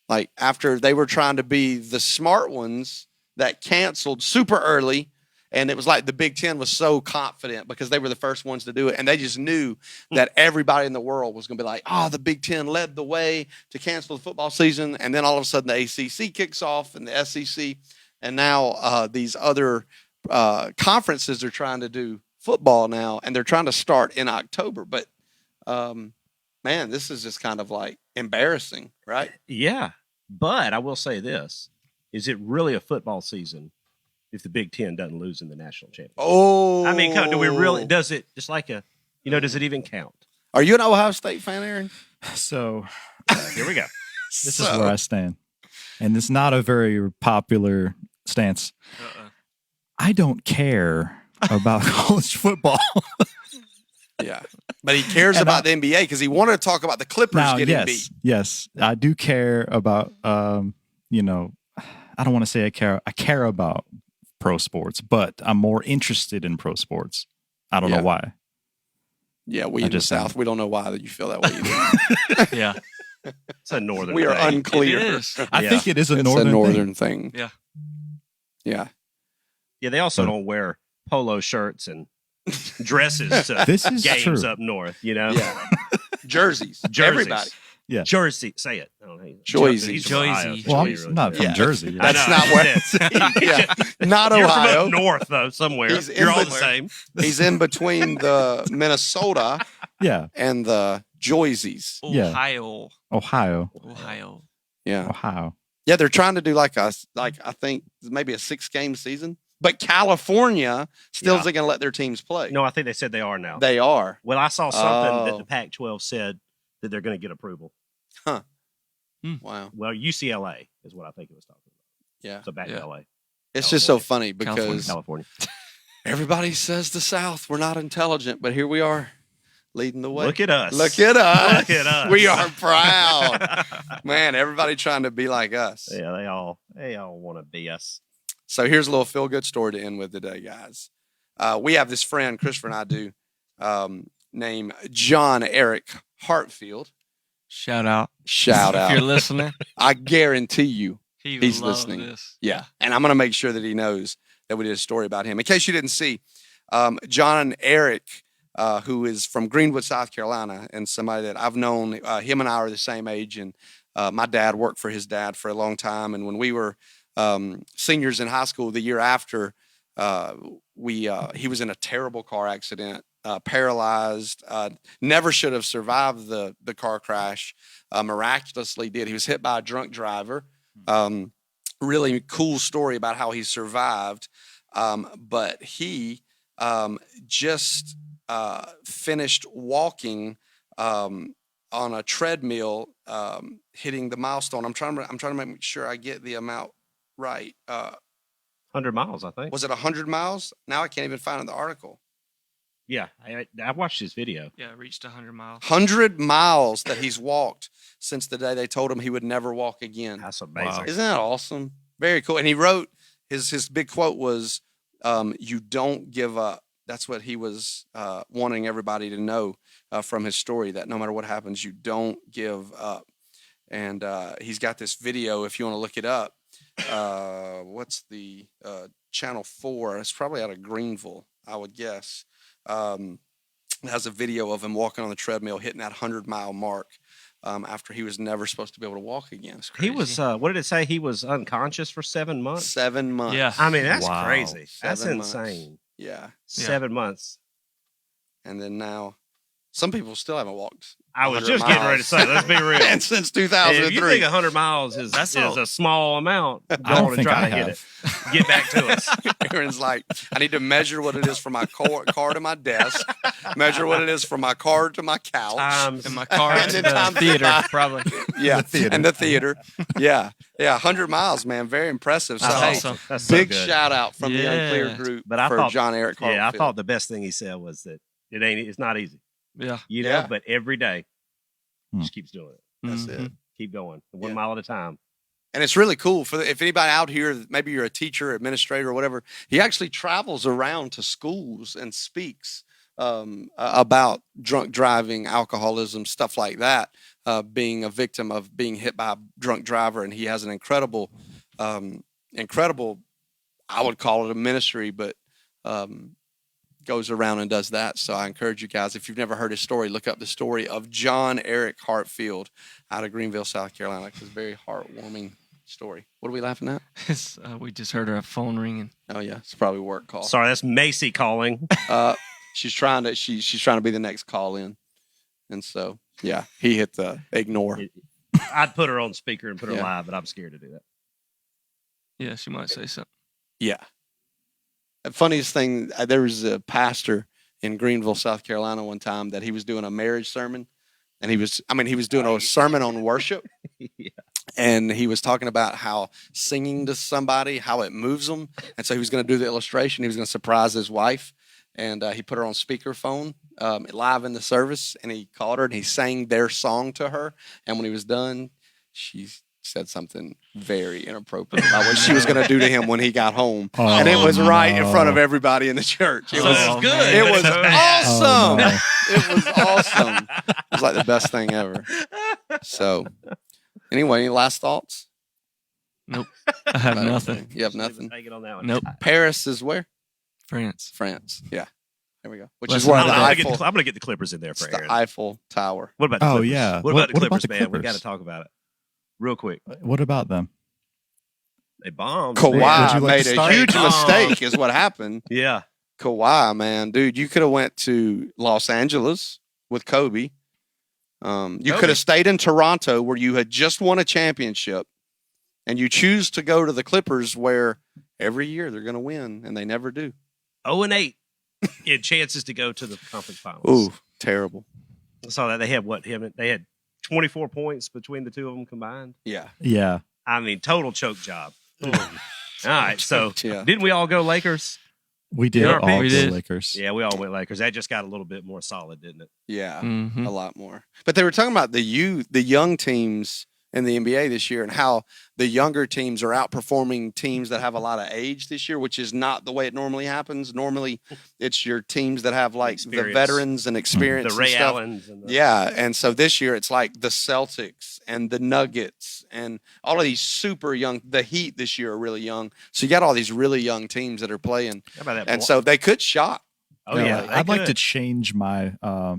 Like after they were trying to be the smart ones that canceled super early. And it was like the Big Ten was so confident because they were the first ones to do it. And they just knew that everybody in the world was going to be like, oh, the Big Ten led the way to cancel the football season. And then all of a sudden the ACC kicks off and the SEC. And now these other conferences are trying to do football now. And they're trying to start in October. But Man, this is just kind of like embarrassing, right?
Yeah, but I will say this: is it really a football season if the Big Ten doesn't lose in the national championship?
Oh,
I mean, do we really? Does it just like a? Does it even count?
Are you an Ohio State fan, Aaron?
So
Here we go.
this is where I stand, and it's not a very popular stance. I don't care about college football.
Yeah, but he cares
And
about the NBA because he wanted to talk about the Clippers
Now,
getting beat.
yes, I do care about. You know, I don't want to say I care. I care about pro sports, but I'm more interested in pro sports. I don't know why.
Yeah, we
I
in the
just
South, we don't know why that you feel that way either.
Yeah.
It's a northern.
We are
thing.
unclear.
It is.
I think it is a
It's
northern,
a northern thing.
Yeah.
Yeah.
Yeah, they also don't wear polo shirts and dresses to
This is
games
true.
up north. You know,
Yeah. Jerseys.
Jerseys.
Everybody.
Yeah.
Jersey. Say it. I don't know.
Jersey.
He's from Ohio,
Jersey.
so
Well,
he
I'm
really
not
does.
from
Yeah.
Jersey.
I
That's
know,
not where.
that's it.
Yeah. Not
You're
Ohio.
from up north though, somewhere.
He's in
You're all the
between-
same.
He's in between the Minnesota
Yeah,
and the Joysies.
Yeah.
Ohio.
Ohio.
Yeah.
Ohio.
Yeah, they're trying to do like I think maybe a 6-game season. But California still
Yeah.
isn't going to let their teams play.
No, I think they said they are now.
They are.
Well, I saw something that
Oh.
the Pac-12 said that they're going to get approval.
Wow.
Well, UCLA is what I think it was talking about.
Yeah.
So back
Yeah.
to LA,
It's just so
California.
funny because
California.
everybody says the South, we're not intelligent, but here we are leading the way.
Look at us.
Look at us.
Look at us.
We are proud. Man, everybody trying to be like us.
Yeah, they all want to be us.
So here's a little feel-good story to end with today, guys. We have this friend, Christopher and I do, named John Eric Hartfield.
Shout out.
Shout
If
out.
you're listening,
I guarantee you he's
loves
listening.
This.
Yeah. And I'm going to make sure that he knows that we did a story about him. In case you didn't see, John Eric, who is from Greenwood, South Carolina, and somebody that I've known, him and I are the same age. And my dad worked for his dad for a long time. And when we were seniors in high school, the year after, he was in a terrible car accident, paralyzed, never should have survived the car crash, miraculously did. He was hit by a drunk driver. Really cool story about how he survived. But he just finished walking on a treadmill, hitting the milestone. I'm trying to make sure I get the amount right.
100 miles, I think.
Was it 100 miles? Now I can't even find it in the article.
Yeah, I watched his video.
Yeah, reached 100 miles.
100 miles that he's walked since the day they told him he would never walk again.
That's amazing.
Isn't that awesome? Very cool. And he wrote, his big quote was, you don't give up. That's what he was wanting everybody to know from his story, that no matter what happens, you don't give up. And he's got this video, if you want to look it up. What's the Channel 4? It's probably out of Greenville, I would guess. It has a video of him walking on the treadmill, hitting that 100-mile mark after he was never supposed to be able to walk again.
He was, what did it say? He was unconscious for 7 months?
7 months.
Yeah.
I mean, that's
Wow.
crazy. That's
7 months.
insane.
Yeah.
7 months.
And then now, some people still haven't walked.
I was
100
just getting ready to
miles.
say, let's be real.
And since
If you
2003.
think 100 miles is a small amount,
I
go
don't
on and
think
try
I
to
have.
get back to us.
Aaron's like, I need to measure what it is from my car to my desk, measure what it is from my car to my couch.
Times.
In my car
And
to
then
the
times
theater,
five.
probably.
Yeah,
theater.
and the theater. Yeah, 100 miles, man. Very impressive. So,
That's
hey,
awesome.
That's so
big
good.
shout out from the
Yeah.
Unclear group
But I
for
thought-
John Eric Hartfield.
Yeah, I thought the best thing he said was that it's not easy,
Yeah.
you know,
Yeah.
but every day,
Hmm.
just keeps doing it.
That's
Mhm.
it.
Keep going. 1
Yeah.
mile at a time.
And it's really cool if anybody out here, maybe you're a teacher, administrator, or whatever. He actually travels around to schools and speaks about drunk driving, alcoholism, stuff like that. Being a victim of being hit by a drunk driver, and he has an incredible, I would call it a ministry, but goes around and does that. So I encourage you guys, if you've never heard his story, look up the story of John Eric Hartfield out of Greenville, South Carolina. It's a very heartwarming story. What are we laughing at?
We just heard her phone ringing.
Oh yeah, it's probably a work call.
Sorry, that's Macy calling.
She's trying to be the next call in. And so, yeah, he hit the ignore.
I'd put her on speaker and put her
Yeah.
live, but I'm scared to do that.
Yeah, she might say something.
Yeah. The funniest thing, there was a pastor in Greenville, South Carolina one time that he was doing a marriage sermon. And he was doing a sermon on worship.
Yeah.
And he was talking about how singing to somebody, how it moves them. And so he was going to do the illustration. He was going to surprise his wife. And he put her on speakerphone live in the service. And he called her and he sang their song to her. And when he was done, she said something very inappropriate about what she was going to do to him when he got home. And it was right in front of everybody in the church. It
So
was
this is good.
It
but
was
it's bad.
awesome.
Oh, no.
It was awesome. It was like the best thing ever. So, anyway, any last thoughts?
Nope. I have
About
nothing.
everything? You have nothing?
Take it on that one.
Nope.
Paris is where?
France.
France. Yeah. There we go. Which
Let's
is where
not
the
do that.
Eiffel,
I'm gonna get the Clippers in there
it's
for
the
Aaron.
Eiffel Tower.
What about the
Oh,
Clippers?
yeah.
What about
What
the
about
Clippers,
the
man? We
Clippers?
got to talk about it real quick.
What about them?
They bombed.
Would
Kawhi
you like
made
to
a
start?
huge
Oh.
mistake is what happened.
Yeah.
Kawhi, man, dude, you could have went to Los Angeles with Kobe. You
Kobe.
could have stayed in Toronto where you had just won a championship, and you choose to go to the Clippers where every year they're going to win, and they never do.
0-8 in chances to go to the conference finals.
Ooh, terrible.
I saw that they had they had 24 points between the two of them combined.
Yeah.
Yeah.
I mean, total choke job. All right, so
Yeah.
didn't we all go Lakers?
We did
Yeah,
all
we
the
did.
Lakers.
Yeah, we all went Lakers. That just got a little bit more solid, didn't it?
Yeah.
Mm-hmm.
A lot more. But they were talking about the young teams in the NBA this year and how the younger teams are outperforming teams that have a lot of age this year, which is not the way it normally happens. Normally, it's your teams that have like the
Experience.
veterans and experience.
The Ray
and stuff.
Allens. And the,
Yeah, and so this year it's like the Celtics and the Nuggets and all of these super young. The Heat this year are really young, so you got all these really young teams that are playing,
How about that?
and so they could shock.
oh yeah, they
I'd like to
could.
change my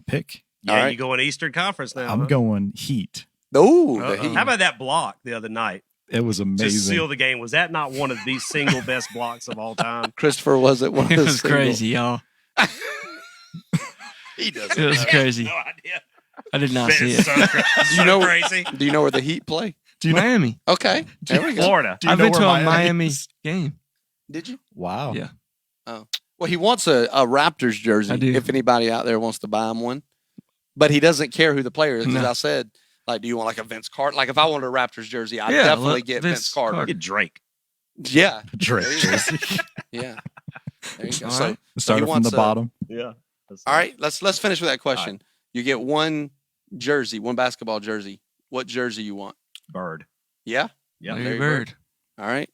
pick.
Yeah,
All right.
you go in Eastern Conference now.
I'm
huh?
going Heat.
Oh, the
Uh-oh.
Heat.
How about that block the other night
It was
to
amazing.
seal the game? Was that not one of the single best blocks of all time?
Christopher, was it one of
It
the
was
single-
crazy, y'all.
He doesn't.
It was
know.
crazy.
No idea.
I did not
Man,
see
it's
it.
so, so
You know-
crazy.
Do you know where the Heat play?
Do you know?
Miami.
Okay, there we go.
Florida.
Do you
I've
know
been to
where
a Miami
is?
game.
Did you?
Wow.
Yeah.
Well, he wants a Raptors jersey.
I do.
If anybody out there wants to buy him one, but he doesn't care who the player is. Because
No.
I said, like, do you want like a Vince Carter? Like, if I wanted a Raptors jersey, I'd
Yeah,
definitely
look,
get
Vince
Vince Carter.
Carter.
Get Drake.
Yeah,
Drake
There you go.
jersey.
yeah. There you go.
All
So,
right.
Started from
wants
the
a-
bottom.
Yeah.
all right, let's finish with that question. You get one jersey, one basketball jersey. What jersey you want?
Bird.
Yeah.
Yeah.
Larry
Larry
Bird.
All right.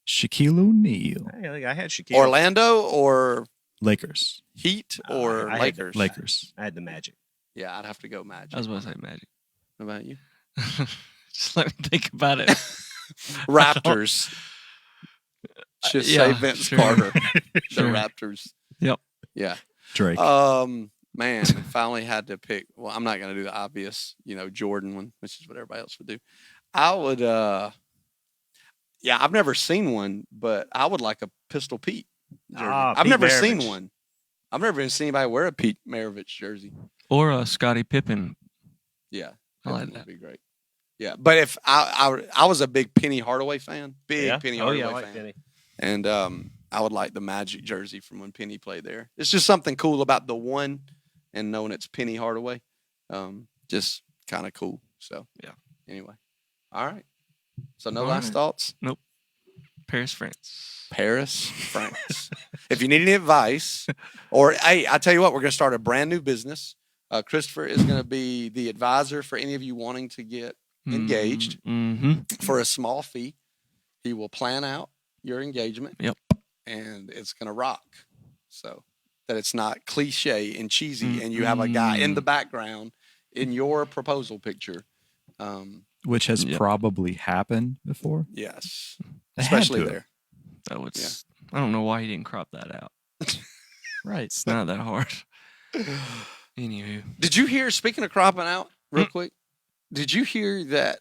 Shaquille O'Neal.
Hey, I had Shaquille.
Orlando or
Lakers.
Heat or
I had
Lakers?
Lakers.
I had the Magic.
Yeah, I'd have to go Magic.
I was about to say Magic.
What about you?
Just let me think about it.
Raptors. Just say
yeah,
Vince
sure.
Carter. The
Sure.
Raptors.
Yep.
Yeah.
Drake.
Man, finally had to pick. Well, I'm not going to do the obvious, Jordan one, which is what everybody else would do. I would, I've never seen one, but I would like a Pistol Pete jersey. I've
Pete
never
Maravich.
seen one. I've never even seen anybody wear a Pete Maravich jersey.
Or a Scottie Pippen.
Yeah,
I like
Pippen
that.
would be great. Yeah, but if I was a big Penny Hardaway fan, big Penny
Oh
Hardaway
yeah, I like
fan,
Penny.
and I would like the Magic jersey from when Penny played there. It's just something cool about the one and knowing it's Penny Hardaway. Just kind of cool. So
Yeah.
Anyway, all right. So no
All
last
right.
thoughts.
Paris, France.
Paris, France. If you need any advice, or hey, I tell you what, we're going to start a brand new business. Christopher is going to be the advisor for any of you wanting to get engaged
Mm-hmm.
for a small fee. He will plan out your engagement.
Yep.
And it's going to rock. So that it's not cliche and cheesy, and you have a guy in the background in your proposal picture.
Which has
Yep.
probably happened before.
Yes,
It had
especially
to.
there.
That was. I don't know why he didn't crop that out.
Right.
It's not that hard. Anywho,
Did you hear? Speaking of cropping out, real quick, did you hear that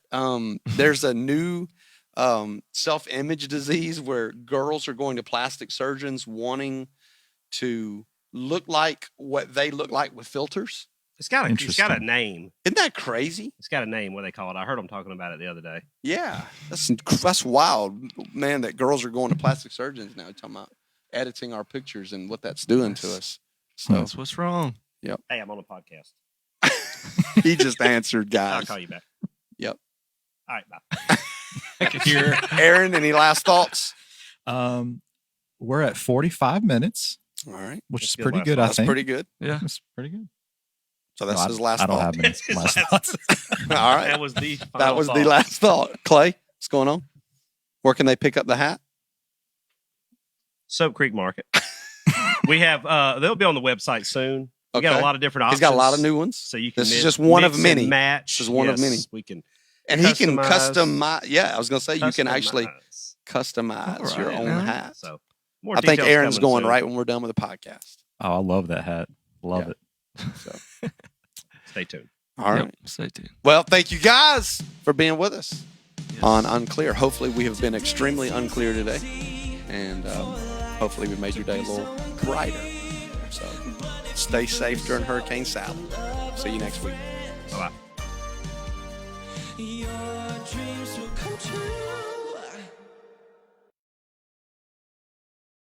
there's a new self-image disease where girls are going to plastic surgeons wanting to look like what they look like with filters?
It's got a
Interesting.
name.
Isn't that crazy?
It's got a name. What they call it? I heard them talking about it the other day.
Yeah, that's wild, man. That girls are going to plastic surgeons now, talking about editing our pictures and what that's doing to us. So
That's what's wrong.
Hey, I'm on a podcast.
he just answered,
I'll
guys.
call you back.
Yep.
All right, bye.
I can hear.
Aaron, any last thoughts?
We're at 45 minutes,
All right,
which
That's
is
good
pretty
last
good.
thought.
I
that's
think
pretty good.
Yeah.
That's pretty good.
So that's
No,
his last
I don't
thought.
have any last thoughts.
All right,
That was the
that was the
final
last thought. Clay, what's going on? Where can they pick up the hat?
Soap Creek Market. We have they'll be on the website soon. We got
Okay.
a lot of different
He's
options.
got a lot of new ones,
So you can
This is
mix-
just one of
mix and
many.
Match.
This is one of many.
We can
and he can
Customize.
customize. Yeah, I was gonna say you can actually
customize.
customize
All
your
right,
own
man.
hat.
So more
I think
details
Aaron's
coming
going
soon.
right when we're done with the podcast.
Oh, I love that hat. Love
Yeah.
it.
So,
Stay tuned.
all right.
Yep, stay tuned.
Well, thank you guys for being with us
Yes.
on Unclear. Hopefully, we have been extremely unclear today, and hopefully, we made your day a little brighter. So, stay safe during Hurricane Sally. See you next week.
Bye bye.
Your dreams will come true.